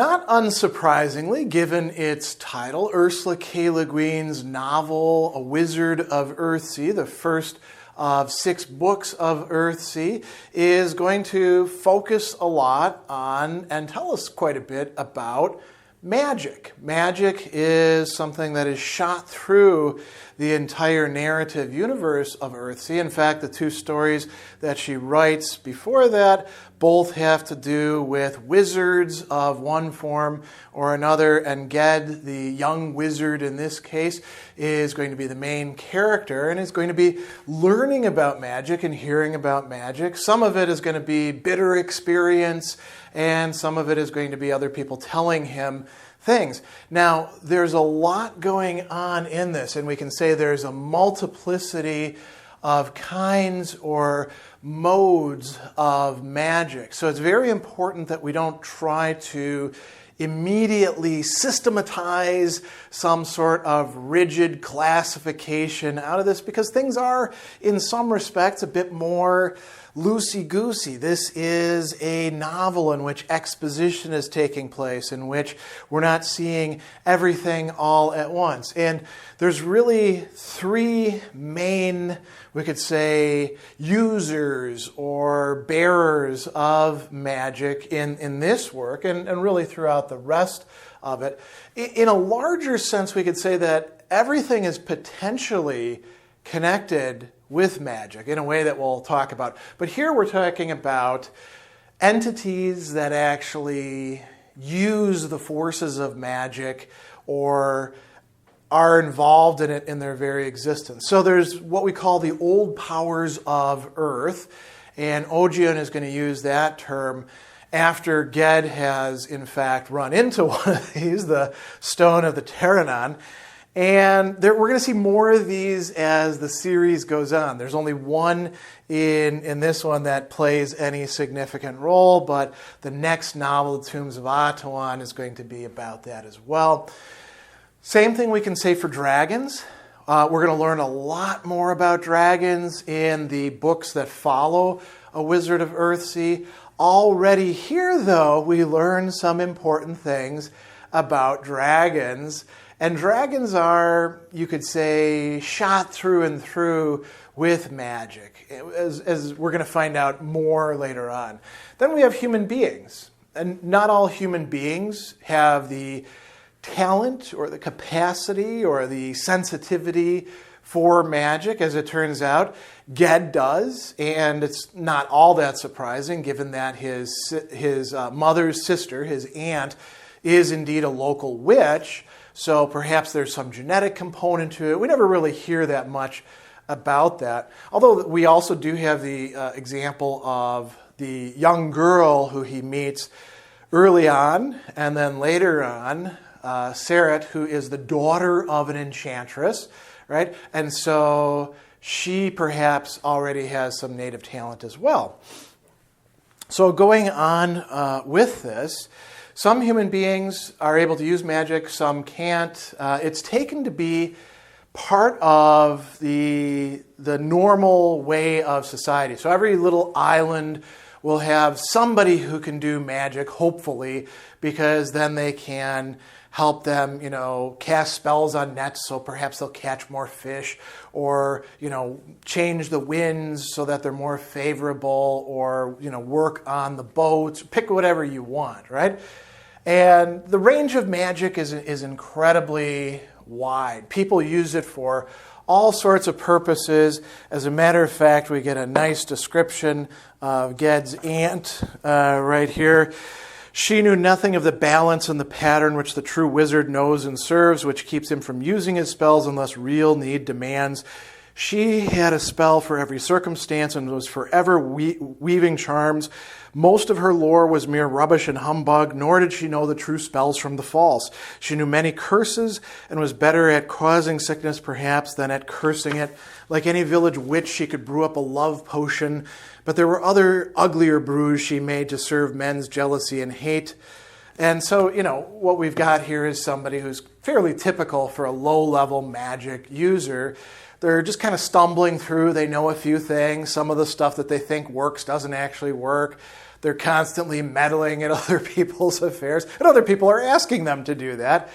Not unsurprisingly, given its title, Ursula K. Leguin's novel, A Wizard of Earthsea, the first of 6 books of Earthsea, is going to focus a lot on and tell us quite a bit about magic. Magic is something that is shot through the entire narrative universe of Earthsea. In fact, the 2 stories that she writes before that both have to do with wizards of one form or another, and Ged, the young wizard in this case, is going to be the main character and is going to be learning about magic and hearing about magic. Some of it is going to be bitter experience, and some of it is going to be other people telling him things. Now, there's a lot going on in this, and we can say there's a multiplicity of kinds or modes of magic. So it's very important that we don't try to immediately systematize some sort of rigid classification out of this, because things are, in some respects, a bit more loosey-goosey. This is a novel in which exposition is taking place, in which we're not seeing everything all at once. And there's really 3 main, we could say, users or bearers of magic in this work, and really throughout the rest of it. In a larger sense, we could say that everything is potentially connected with magic in a way that we'll talk about. But here we're talking about entities that actually use the forces of magic or are involved in it in their very existence. So there's what we call the old powers of Earth, and Ogion is going to use that term after Ged has, in fact, run into one of these, the Stone of the Thepteranodon. And we're going to see more of these as the series goes on. There's only one in this one that plays any significant role, but the next novel, The Tombs of Atuan, is going to be about that as well. Same thing we can say for dragons. We're going to learn a lot more about dragons in the books that follow A Wizard of Earthsea. Already here, though, we learn some important things about dragons. And dragons are, you could say, shot through and through with magic, as we're going to find out more later on. Then we have human beings. And not all human beings have the talent or the capacity or the sensitivity for magic, as it turns out. Ged does, and it's not all that surprising, given that his mother's sister, his aunt, is indeed a local witch. So perhaps there's some genetic component to it. We never really hear that much about that. Although we also do have the example of the young girl who he meets early on, and then later on, Sarat, who is the daughter of an enchantress, right? And so she perhaps already has some native talent as well. So going on with this, some human beings are able to use magic, some can't. It's taken to be part of the normal way of society. So every little island will have somebody who can do magic, hopefully, because then they can help them, cast spells on nets, so perhaps they'll catch more fish, or, change the winds so that they're more favorable, or, work on the boats. Pick whatever you want, right? And the range of magic is incredibly wide. People use it for all sorts of purposes. As a matter of fact, we get a nice description of Ged's aunt right here. She knew nothing of the balance and the pattern which the true wizard knows and serves, which keeps him from using his spells unless real need demands. She had a spell for every circumstance and was forever weaving charms. Most of her lore was mere rubbish and humbug, nor did she know the true spells from the false. She knew many curses and was better at causing sickness, perhaps, than at cursing it. Like any village witch, she could brew up a love potion, but there were other uglier brews she made to serve men's jealousy and hate. And so, what we've got here is somebody who's fairly typical for a low-level magic user. They're just kind of stumbling through. They know a few things. Some of the stuff that they think works doesn't actually work. they're constantly meddling in other people's affairs, and other people are asking them to do that.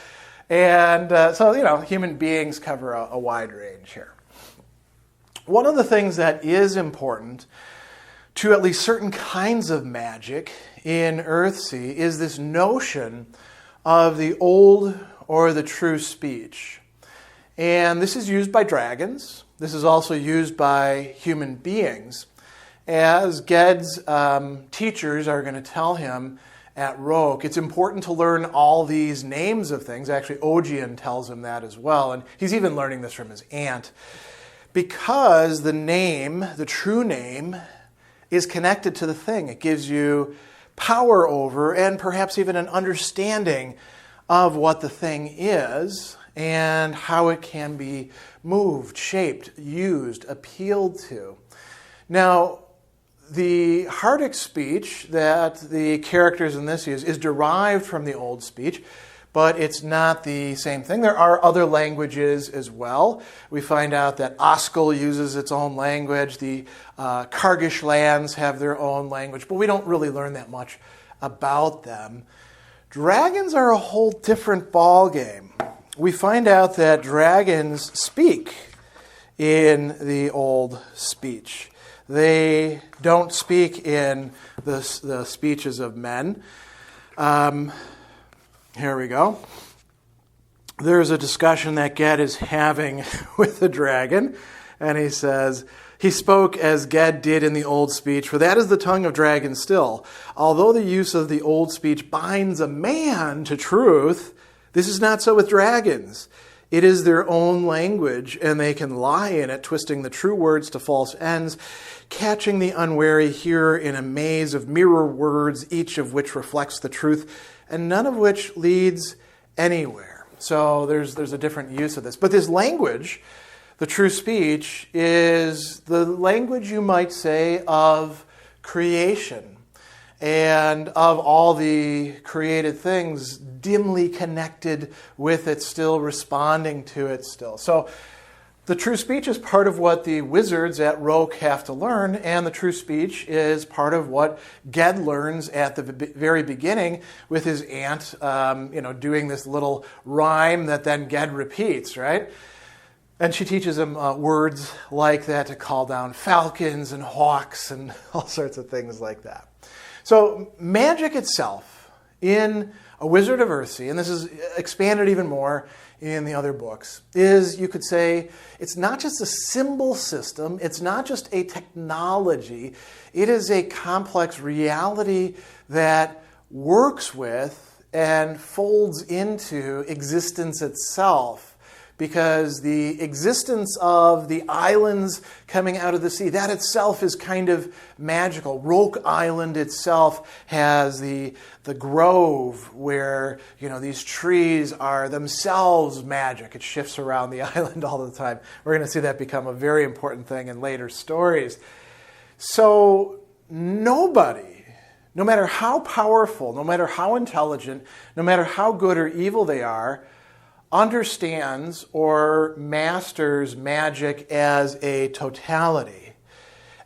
And so, human beings cover a wide range here. One of the things that is important to at least certain kinds of magic in Earthsea is this notion of the old or the true speech. And this is used by dragons. This is also used by human beings. As Ged's teachers are going to tell him at Roke, it's important to learn all these names of things. Actually, Ogian tells him that as well. And he's even learning this from his aunt. Because the name, the true name, is connected to the thing. It gives you power over and perhaps even an understanding of what the thing is and how it can be moved, shaped, used, appealed to. Now, the Hardic speech that the characters in this use is derived from the Old speech, but it's not the same thing. There are other languages as well. We find out that Oskel uses its own language. The Kargish lands have their own language, but we don't really learn that much about them. Dragons are a whole different ballgame. We find out that dragons speak in the Old speech. They don't speak in the speeches of men. Here we go. There's a discussion that Ged is having with the dragon, and he says, "He spoke as Ged did in the old speech, for that is the tongue of dragons still. Although the use of the old speech binds a man to truth, this is not so with dragons. It is their own language, and they can lie in it, twisting the true words to false ends, catching the unwary hearer in a maze of mirror words, each of which reflects the truth, and none of which leads anywhere." So there's a different use of this. But this language, the true speech, is the language, you might say, of creation and of all the created things dimly connected with it still, responding to it still. So the true speech is part of what the wizards at Roke have to learn, and the true speech is part of what Ged learns at the very beginning with his aunt, doing this little rhyme that then Ged repeats, right? And she teaches him words like that to call down falcons and hawks and all sorts of things like that. So magic itself in A Wizard of Earthsea, and this is expanded even more in the other books, is, you could say, it's not just a symbol system, it's not just a technology, it is a complex reality that works with and folds into existence itself. Because the existence of the islands coming out of the sea, that itself is kind of magical. Roke Island itself has the grove where, these trees are themselves magic. It shifts around the island all the time. We're going to see that become a very important thing in later stories. So nobody, no matter how powerful, no matter how intelligent, no matter how good or evil they are, understands or masters magic as a totality.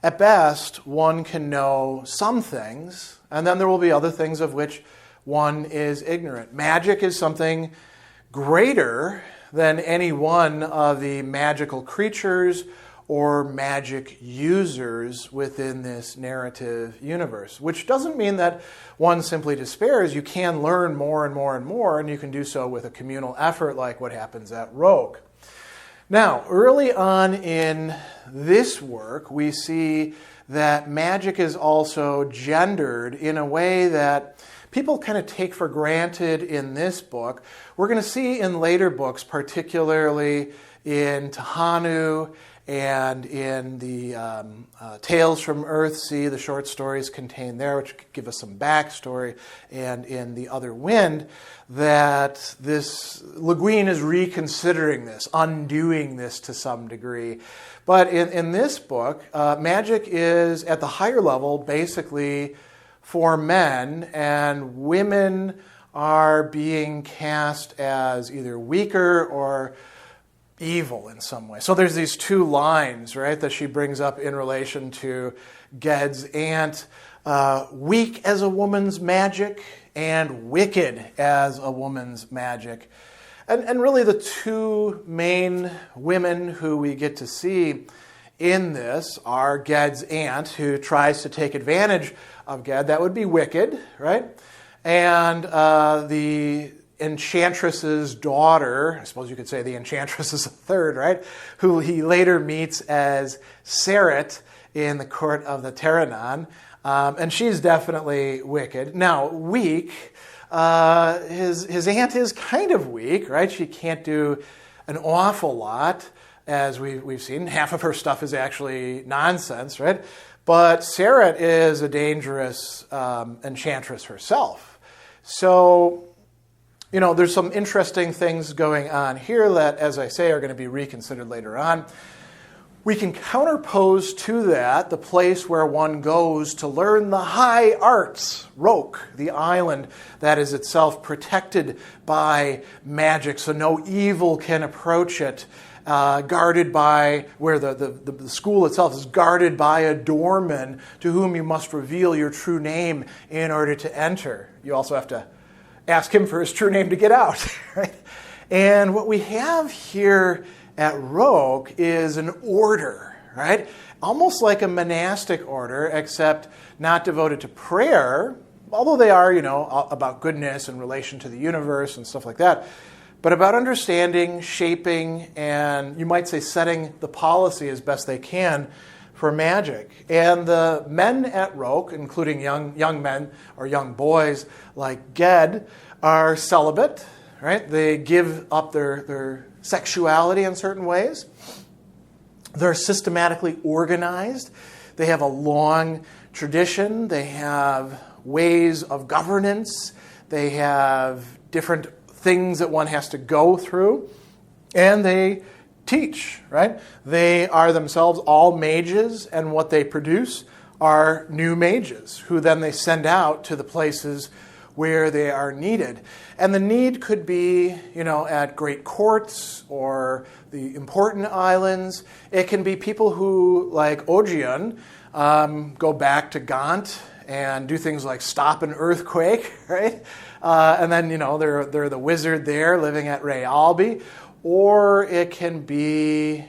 At best, one can know some things, and then there will be other things of which one is ignorant. Magic is something greater than any one of the magical creatures or magic users within this narrative universe, which doesn't mean that one simply despairs. You can learn more and more and more, and you can do so with a communal effort like what happens at Roke. Now, early on in this work, we see that magic is also gendered in a way that people kind of take for granted in this book. We're going to see in later books, particularly in Tahanu and in the Tales from Earthsea, the short stories contained there, which give us some backstory, and in The Other Wind, that this Leguin is reconsidering this, undoing this to some degree. But in this book, magic is at the higher level basically for men, and women are being cast as either weaker or evil in some way. So there's these two lines, right, that she brings up in relation to Ged's aunt, weak as a woman's magic and wicked as a woman's magic. And really the two main women who we get to see in this are Ged's aunt, who tries to take advantage of Ged. That would be wicked, right? And the enchantress's daughter, I suppose you could say the enchantress is a third, right? Who he later meets as Saret in the court of the Thepteranodon. And she's definitely wicked. Now, weak, his aunt is kind of weak, right? She can't do an awful lot, as we've seen. Half of her stuff is actually nonsense, right? But Saret is a dangerous enchantress herself. So, there's some interesting things going on here that, as I say, are going to be reconsidered later on. We can counterpose to that the place where one goes to learn the high arts, Roke, the island that is itself protected by magic, so no evil can approach it, guarded by, where the school itself is guarded by a doorman to whom you must reveal your true name in order to enter. You also have to ask him for his true name to get out. Right? And what we have here at Roke is an order, right? Almost like a monastic order, except not devoted to prayer, although they are, about goodness in relation to the universe and stuff like that, but about understanding, shaping, and you might say setting the policy as best they can for magic. And the men at Roke, including young men or young boys like Ged, are celibate, right? They give up their sexuality in certain ways. They're systematically organized. They have a long tradition. They have ways of governance. They have different things that one has to go through. And they teach, right? They are themselves all mages, and what they produce are new mages, who then they send out to the places where they are needed. And the need could be, at great courts or the important islands. It can be people who, like Ogion, go back to Gaunt and do things like stop an earthquake, right? And then, they're the wizard there living at Realby. Or it can be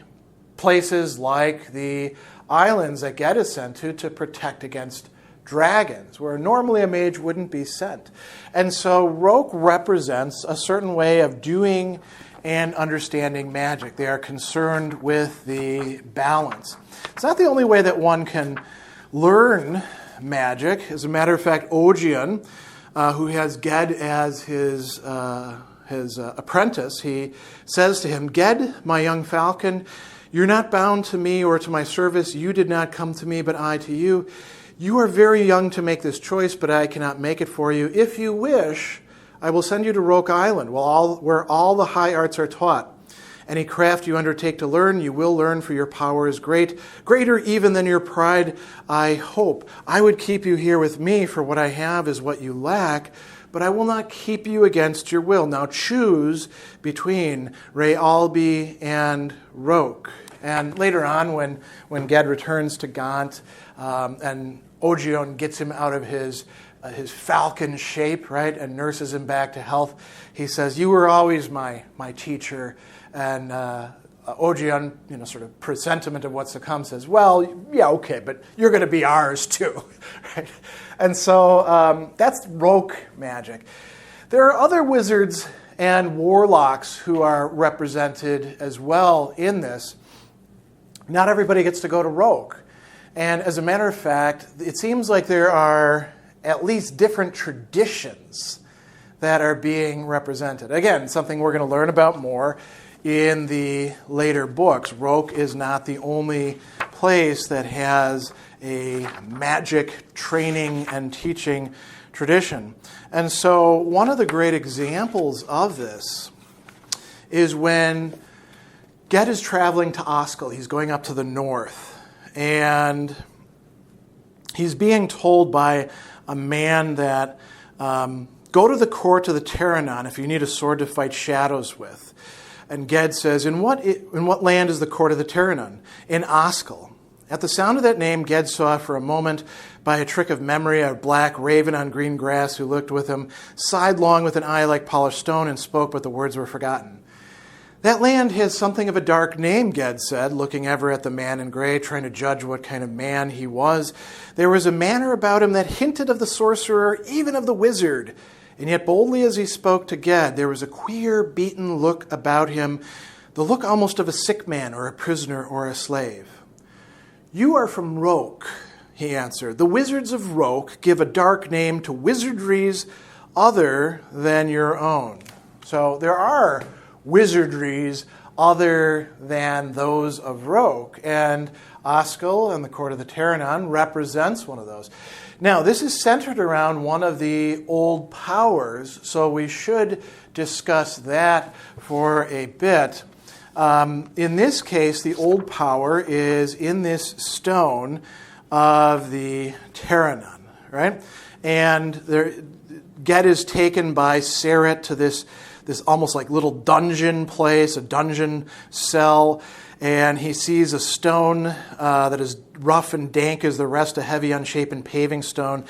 places like the islands that Ged is sent to protect against dragons, where normally a mage wouldn't be sent. And so Roke represents a certain way of doing and understanding magic. They are concerned with the balance. It's not the only way that one can learn magic. As a matter of fact, Ogion, who has Ged as his apprentice, he says to him, "Ged, my young falcon, you're not bound to me or to my service. You did not come to me, but I to you. You are very young to make this choice, but I cannot make it for you. If you wish, I will send you to Roke Island, where all the high arts are taught. Any craft you undertake to learn, you will learn, for your power is great, greater even than your pride, I hope. I would keep you here with me, for what I have is what you lack, but I will not keep you against your will. Now choose between Realby and Roke." And later on, when Ged returns to Gaunt, and Ogion gets him out of his falcon shape, right, and nurses him back to health, he says, "You were always my teacher." And Ogion, sort of presentiment of what's to come, says, "Well, yeah, okay, but you're going to be ours too." Right? And so that's Roke magic. There are other wizards and warlocks who are represented as well in this. Not everybody gets to go to Roke. And as a matter of fact, it seems like there are at least different traditions that are being represented. Again, something we're going to learn about more in the later books. Roke is not the only place that has a magic training and teaching tradition. And so one of the great examples of this is when Ged is traveling to Oskel. He's going up to the north. And he's being told by a man that go to the court of the Thepteranodon if you need a sword to fight shadows with. And Ged says, in what land is the court of the Thepteranodon? In Oskel. At the sound of that name, Ged saw for a moment, by a trick of memory, a black raven on green grass who looked with him, sidelong with an eye like polished stone, and spoke, but the words were forgotten. That land has something of a dark name, Ged said, looking ever at the man in gray, trying to judge what kind of man he was. There was a manner about him that hinted of the sorcerer, even of the wizard. And yet boldly as he spoke to Ged, there was a queer, beaten look about him, the look almost of a sick man or a prisoner or a slave. You are from Roke, he answered. The wizards of Roke give a dark name to wizardries other than your own. So there are wizardries other than those of Roke, and Oskel and the court of the Thepteranodon represents one of those. Now, this is centered around one of the old powers, so we should discuss that for a bit. In this case, the old power is in this stone of the Thepteranodon, right? And Ged is taken by Seret to this almost like little dungeon place, a dungeon cell, and he sees a stone that is rough and dank as the rest, a heavy, unshapen paving stone.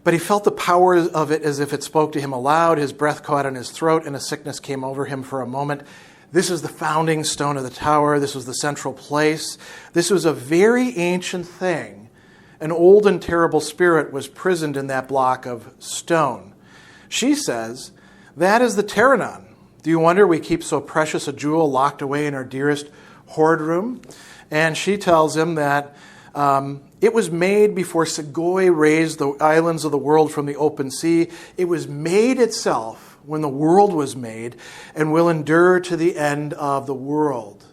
But he felt the power of it as if it spoke to him aloud. His breath caught in his throat, and a sickness came over him for a moment. This is the founding stone of the tower. This was the central place. This was a very ancient thing. An old and terrible spirit was prisoned in that block of stone. She says, that is the Thepteranodon. Do you wonder we keep so precious a jewel locked away in our dearest hoard room? And she tells him that it was made before Segoy raised the islands of the world from the open sea. It was made itself when the world was made and will endure to the end of the world.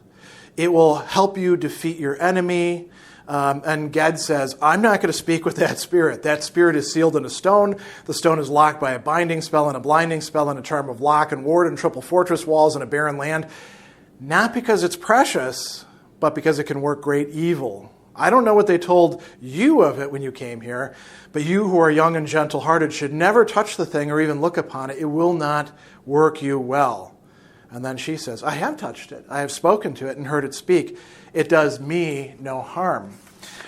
It will help you defeat your enemy. And Ged says, I'm not going to speak with that spirit. That spirit is sealed in a stone. The stone is locked by a binding spell and a blinding spell and a charm of lock and ward and triple fortress walls and a barren land. Not because it's precious, but because it can work great evil. I don't know what they told you of it when you came here, but you who are young and gentle-hearted should never touch the thing or even look upon it. It will not work you well. And then she says, I have touched it. I have spoken to it and heard it speak. It does me no harm.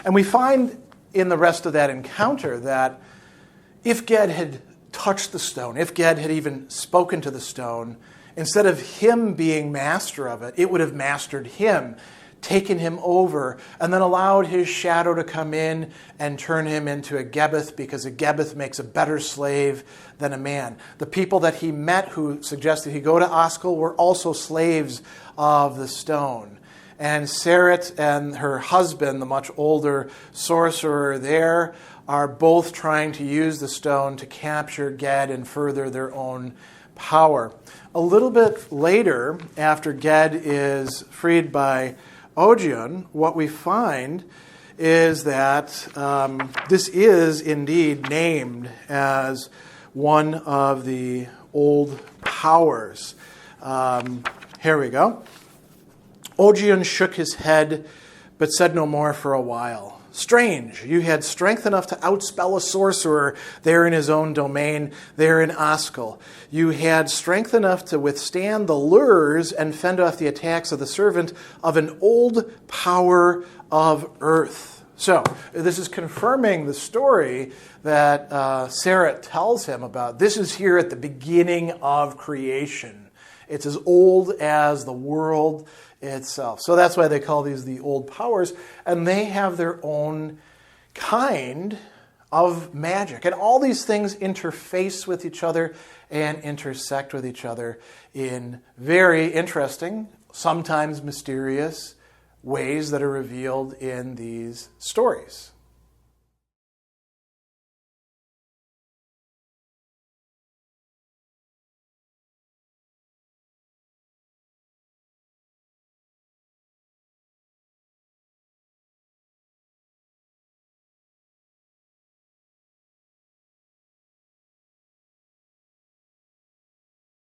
And we find in the rest of that encounter that if Ged had touched the stone, if Ged had even spoken to the stone, instead of him being master of it, it would have mastered him, taken him over, and then allowed his shadow to come in and turn him into a Gebeth, because a Gebeth makes a better slave than a man. The people that he met who suggested he go to Oskel were also slaves of the stone. And Seret and her husband, the much older sorcerer there, are both trying to use the stone to capture Ged and further their own power. A little bit later, after Ged is freed by Ogion, what we find is that this is indeed named as one of the old powers. Here we go. Ogion shook his head, but said no more for a while. Strange, you had strength enough to outspell a sorcerer there in his own domain, there in Oskel. You had strength enough to withstand the lures and fend off the attacks of the servant of an old power of earth. So, this is confirming the story that Seret tells him about. This is here at the beginning of creation. It's as old as the world itself. So that's why they call these the old powers, and they have their own kind of magic. And all these things interface with each other and intersect with each other in very interesting, sometimes mysterious ways that are revealed in these stories.